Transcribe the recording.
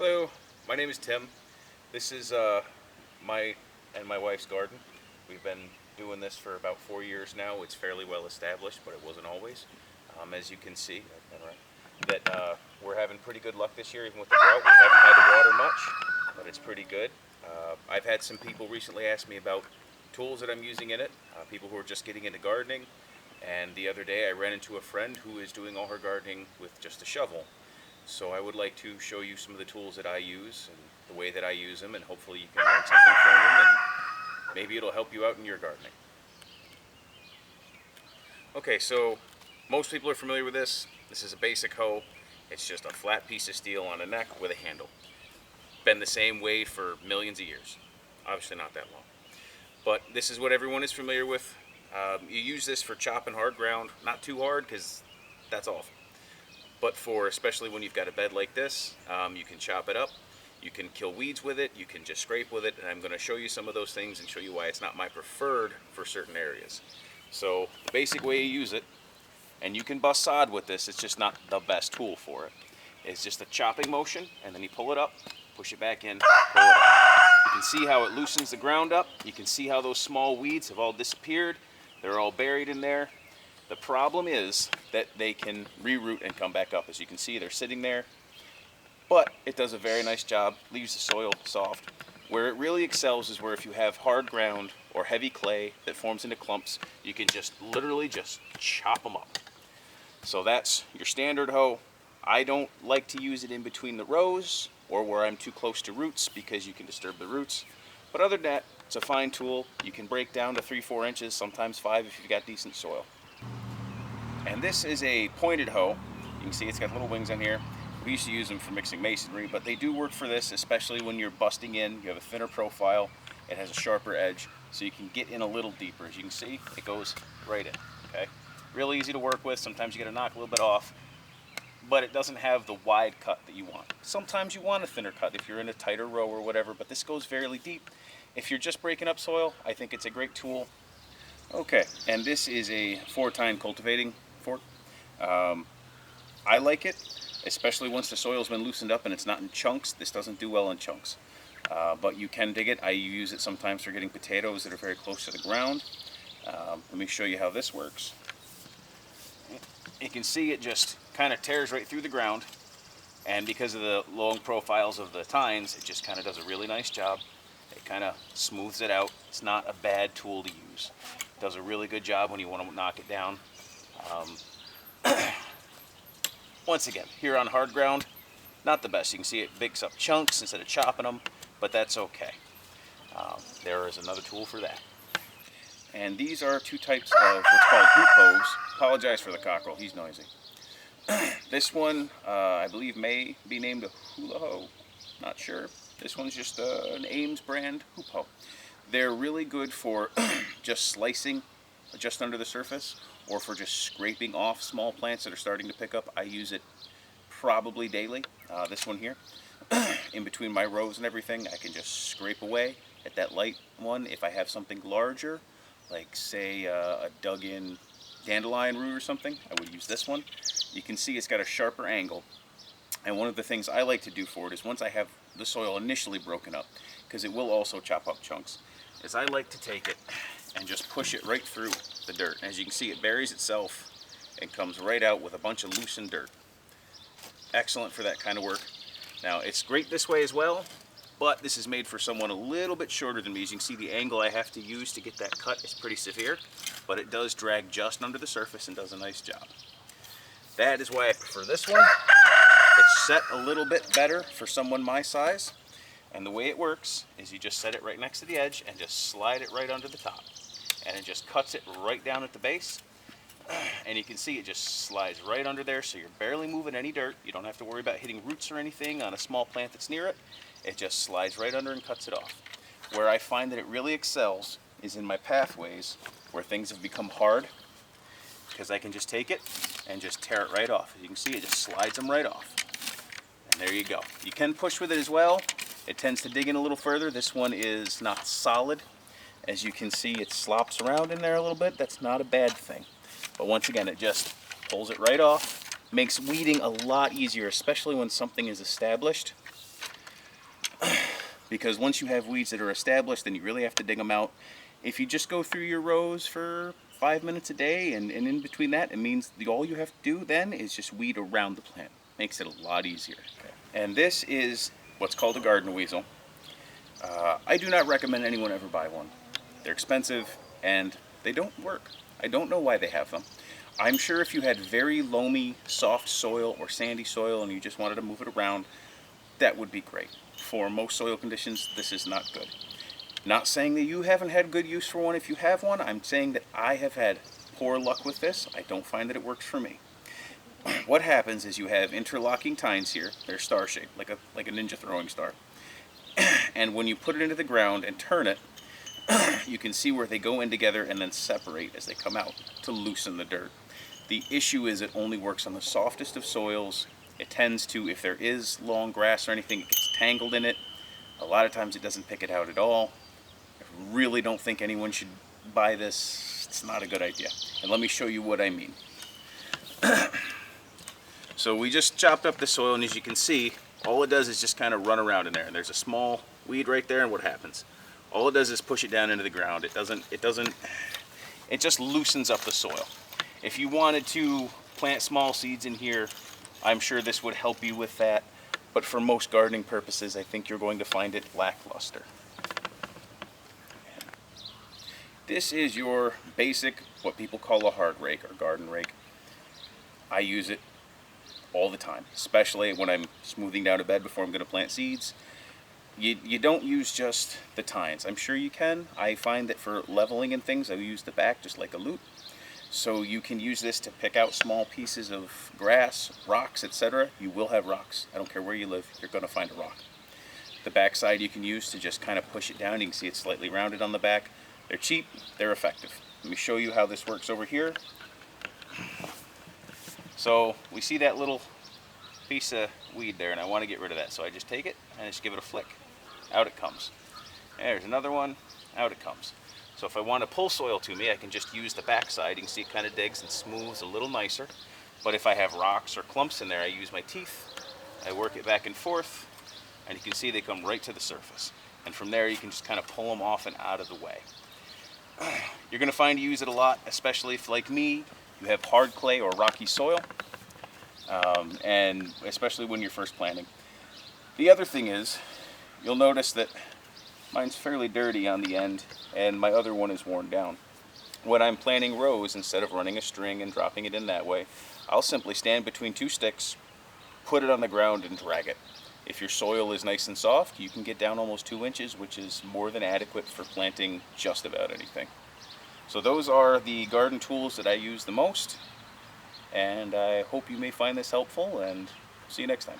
Hello, my name is Tim. This is my and my wife's garden. We've been doing this for about 4 years now. It's fairly well established, but it wasn't always. As you can see, that we're having pretty good luck this year, even with the drought. We haven't had to water much, but it's pretty good. I've had some people recently ask me about tools that I'm using in it, people who are just getting into gardening. And the other day I ran into a friend who is doing all her gardening with just a shovel. So I would like to show you some of the tools that I use and the way that I use them, and hopefully you can learn something from them, and maybe it'll help you out in your gardening. Okay, so most people are familiar with this. This is a basic hoe. It's just a flat piece of steel on a neck with a handle. Been the same way for millions of years. Obviously not that long. But this is what everyone is familiar with. You use this for chopping hard ground. Not too hard, because that's awful. But for especially when you've got a bed like this, you can chop it up. You can kill weeds with it. You can just scrape with it. And I'm going to show you some of those things and show you why it's not my preferred for certain areas. So the basic way you use it, and you can bust sod with this, it's just not the best tool for it. It's just a chopping motion, and then you pull it up, push it back in, pull it up. You can see how it loosens the ground up. You can see how those small weeds have all disappeared. They're all buried in there. The problem is that they can reroot and come back up. As you can see, they're sitting there. But it does a very nice job, leaves the soil soft. Where it really excels is where if you have hard ground or heavy clay that forms into clumps, you can just literally just chop them up. So that's your standard hoe. I don't like to use it in between the rows or where I'm too close to roots because you can disturb the roots. But other than that, it's a fine tool. You can break down to 3-4 inches, sometimes 5 if you've got decent soil. And this is a pointed hoe. You can see it's got little wings on here. We used to use them for mixing masonry, but they do work for this, especially when you're busting in. You have a thinner profile, it has a sharper edge, so you can get in a little deeper. As you can see, it goes right in, okay? Real easy to work with. Sometimes you gotta knock a little bit off, but it doesn't have the wide cut that you want. Sometimes you want a thinner cut if you're in a tighter row or whatever, but this goes fairly deep. If you're just breaking up soil, I think it's a great tool. Okay, and this is a 4-tine cultivating fork. I like it, especially once the soil's been loosened up and it's not in chunks. This doesn't do well in chunks, but you can dig it. I use it sometimes for getting potatoes that are very close to the ground. Let me show you how this works. You can see it just kind of tears right through the ground, and because of the long profiles of the tines, it just kind of does a really nice job. It kind of smooths it out. It's not a bad tool to use. It does a really good job when you want to knock it down. Once again, here on hard ground, not the best. You can see it picks up chunks instead of chopping them, but that's okay. There is another tool for that. And these are 2 types of what's called hoop hoes. Apologize for the cockerel, he's noisy. This one, I believe, may be named a hula hoe. Not sure. This one's just an Ames brand hoop hoe. They're really good for just slicing just under the surface, or for just scraping off small plants that are starting to pick up. I use it probably daily. This one here, in between my rows and everything, I can just scrape away at that light one. If I have something larger, like say a dug-in dandelion root or something, I would use this one. You can see it's got a sharper angle. And one of the things I like to do for it is once I have the soil initially broken up, because it will also chop up chunks, is I like to take it and just push it right through the dirt. As you can see, it buries itself and comes right out with a bunch of loosened dirt. Excellent for that kind of work. Now, it's great this way as well, but this is made for someone a little bit shorter than me. As you can see, the angle I have to use to get that cut is pretty severe, but it does drag just under the surface and does a nice job. That is why I prefer this one. It's set a little bit better for someone my size, and the way it works is you just set it right next to the edge and just slide it right under the top. And it just cuts it right down at the base, and you can see it just slides right under there, so you're barely moving any dirt. You don't have to worry about hitting roots or anything on a small plant that's near it. It just slides right under and cuts it off. Where I find that it really excels is in my pathways where things have become hard, because I can just take it and just tear it right off. As you can see, it just slides them right off. And there you go. You can push with it as well. It tends to dig in a little further. This one is not solid. As you can see, it slops around in there a little bit. That's not a bad thing. But once again, it just pulls it right off. Makes weeding a lot easier, especially when something is established. because once you have weeds that are established, then you really have to dig them out. If you just go through your rows for 5 minutes a day, and in between that, it means all you have to do then is just weed around the plant. Makes it a lot easier. And this is what's called a garden weasel. I do not recommend anyone ever buy one. They're expensive and they don't work. I don't know why they have them. I'm sure if you had very loamy, soft soil or sandy soil and you just wanted to move it around, that would be great. For most soil conditions, this is not good. Not saying that you haven't had good use for one if you have one. I'm saying that I have had poor luck with this. I don't find that it works for me. What happens is you have interlocking tines here. They're star-shaped, like a ninja throwing star. And when you put it into the ground and turn it, you can see where they go in together and then separate as they come out to loosen the dirt. The issue is it only works on the softest of soils. It tends to, if there is long grass or anything, it gets tangled in it. A lot of times it doesn't pick it out at all. I really don't think anyone should buy this. It's not a good idea. And let me show you what I mean. So we just chopped up the soil, and as you can see, all it does is just kind of run around in there. And there's a small weed right there, and what happens? All it does is push it down into the ground. It just loosens up the soil. If you wanted to plant small seeds in here, I'm sure this would help you with that. But for most gardening purposes, I think you're going to find it lackluster. This is your basic, what people call a hard rake or garden rake. I use it all the time, especially when I'm smoothing down a bed before I'm going to plant seeds. You don't use just the tines. I'm sure you can. I find that for leveling and things, I use the back just like a lute. So you can use this to pick out small pieces of grass, rocks, etc. You will have rocks. I don't care where you live, you're going to find a rock. The back side you can use to just kind of push it down. You can see it's slightly rounded on the back. They're cheap, they're effective. Let me show you how this works over here. So we see that little piece of weed there, and I want to get rid of that. So I just take it and I just give it a flick. Out it comes. There's another one, out it comes. So if I want to pull soil to me, I can just use the back side. You can see it kind of digs and smooths a little nicer. But if I have rocks or clumps in there, I use my teeth. I work it back and forth, and you can see they come right to the surface. And from there, you can just kind of pull them off and out of the way. You're going to find you use it a lot, especially if, like me, you have hard clay or rocky soil, and especially when you're first planting. The other thing is, you'll notice that mine's fairly dirty on the end, and my other one is worn down. When I'm planting rows, instead of running a string and dropping it in that way, I'll simply stand between two sticks, put it on the ground, and drag it. If your soil is nice and soft, you can get down almost 2 inches, which is more than adequate for planting just about anything. So those are the garden tools that I use the most, and I hope you may find this helpful, and see you next time.